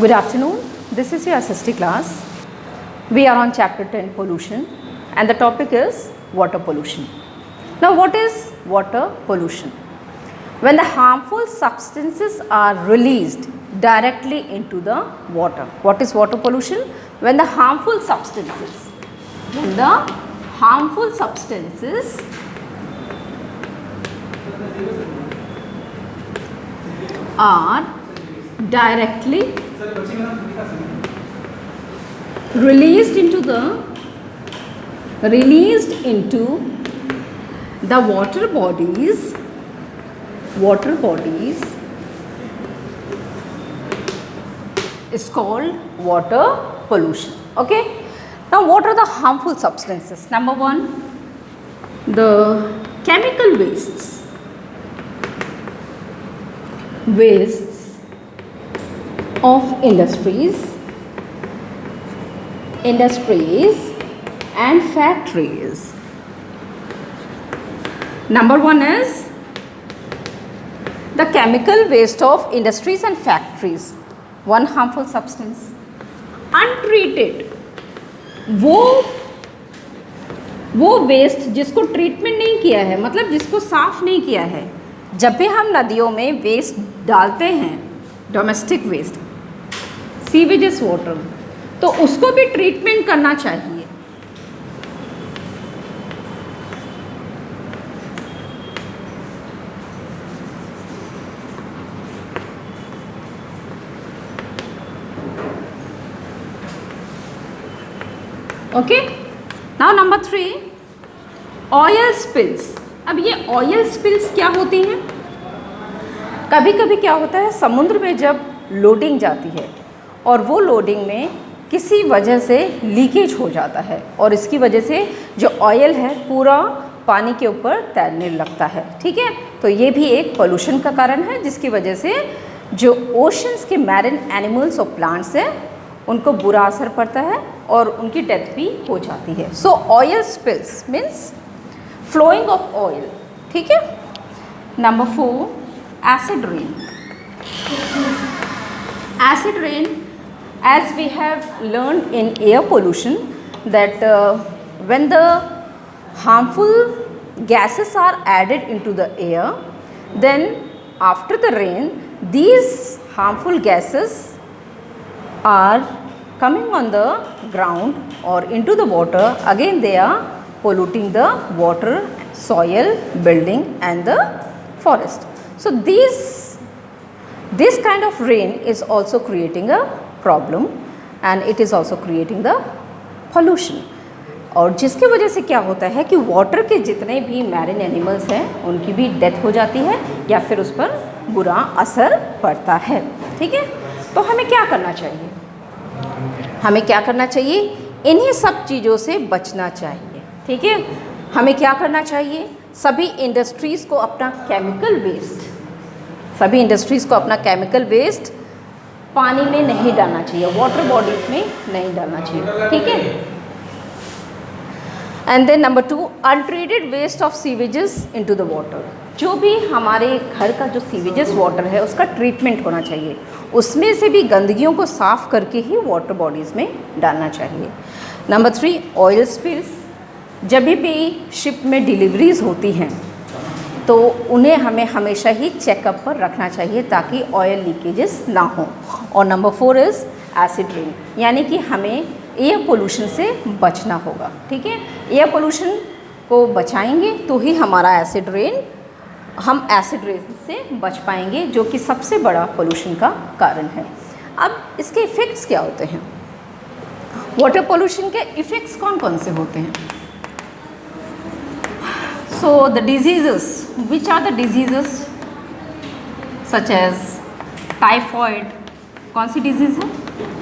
Good afternoon. This is your SST class. We are on chapter 10 pollution and the topic is water pollution. Now what is water pollution? When the harmful substances are released directly into the water. What is water pollution? When the harmful substances are directly released into the water bodies is called water pollution. Okay, now what are the harmful substances? Number one, the chemical wastes of industries and factories. Number one is the chemical waste of industries and factories. One harmful substance. Untreated, वो waste जिसको treatment नहीं किया है, मतलब जिसको साफ नहीं किया है. जब भी हम नदियों में वेस्ट डालते हैं, डोमेस्टिक वेस्ट, सीवेजेस वाटर, तो उसको भी ट्रीटमेंट करना चाहिए. Okay, now number 3, oil spills. अब ये ऑयल स्पिल्स क्या होती हैं? कभी कभी क्या होता है, समुद्र में जब लोडिंग जाती है और वो लोडिंग में किसी वजह से लीकेज हो जाता है और इसकी वजह से जो ऑयल है पूरा पानी के ऊपर तैरने लगता है. ठीक है, तो ये भी एक पोल्यूशन का कारण है जिसकी वजह से जो ओशंस के मैरिन एनिमल्स और प्लांट्स हैं उनको बुरा असर पड़ता है और उनकी डेथ भी हो जाती है. So oil spills means flowing of oil. ठीक है. Number 4, acid rain. Acid rain, as we have learned in air pollution, that when the harmful gases are added into the air, then after the rain, these harmful gases are coming on the ground or into the water. Again they are polluting the water, soil, building and the forest. So this kind of rain is also creating a problem and it is also creating the pollution. और जिसकी वजह से क्या होता है कि water के जितने भी मैरिन एनिमल्स हैं उनकी भी डेथ हो जाती है या फिर उस पर बुरा असर पड़ता है. ठीक है, तो हमें क्या करना चाहिए? हमें क्या करना चाहिए? इन्हीं सब चीज़ों से बचना चाहिए. ठीक है, हमें क्या करना चाहिए? सभी इंडस्ट्रीज़ को अपना केमिकल वेस्ट पानी में नहीं डालना चाहिए, वाटर बॉडीज में नहीं डालना चाहिए. ठीक है. And then number 2, untreated waste of sewages into the water. जो भी हमारे घर का जो सीवेजेस वाटर है उसका ट्रीटमेंट होना चाहिए. उसमें से भी गंदगियों को साफ करके ही वाटर बॉडीज़ में डालना चाहिए. Number 3, oil spills. जब भी शिप में डिलीवरीज होती हैं तो उन्हें हमें हमेशा ही चेकअप पर रखना चाहिए ताकि ऑयल लीकेजेस ना हो. और नंबर 4 इज़ एसिड रेन, यानी कि हमें एयर पोल्यूशन से बचना होगा. ठीक है, एयर पोल्यूशन को बचाएंगे तो ही हमारा हम एसिड रेन से बच पाएंगे जो कि सबसे बड़ा पोल्यूशन का कारण है. अब इसके इफ़ेक्ट्स क्या होते हैं? वाटर पोल्यूशन के इफ़ेक्ट्स कौन कौन से होते हैं? So the diseases, which are the diseases such as typhoid. कौन सी डिजीज़ है?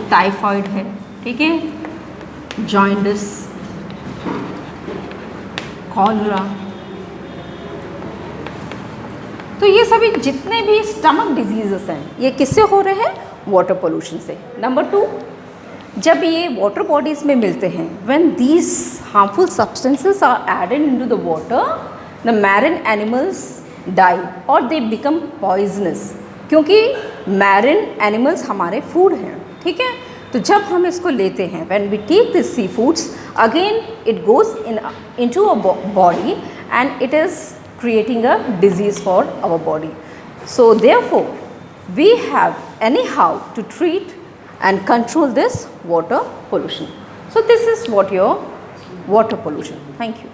टाइफॉइड है. ठीक है, जॉइंडिस, कॉलरा. तो ये सभी जितने भी स्टमक डिजीज़ेस हैं ये किससे हो रहे हैं? वाटर पोल्यूशन से. नंबर 2, जब ये वाटर बॉडीज़ में मिलते हैं, when these harmful substances are added into the water, the marine animals die और दे बिकम पॉइजनस. क्योंकि मैरिन एनिमल्स हमारे फूड हैं, ठीक है। तो जब हम इसको लेते हैं, when we take this sea foods, again it goes into our body and it is creating a disease for our body. So therefore we have anyhow to treat and control this water pollution. So this is what your water pollution. Thank you.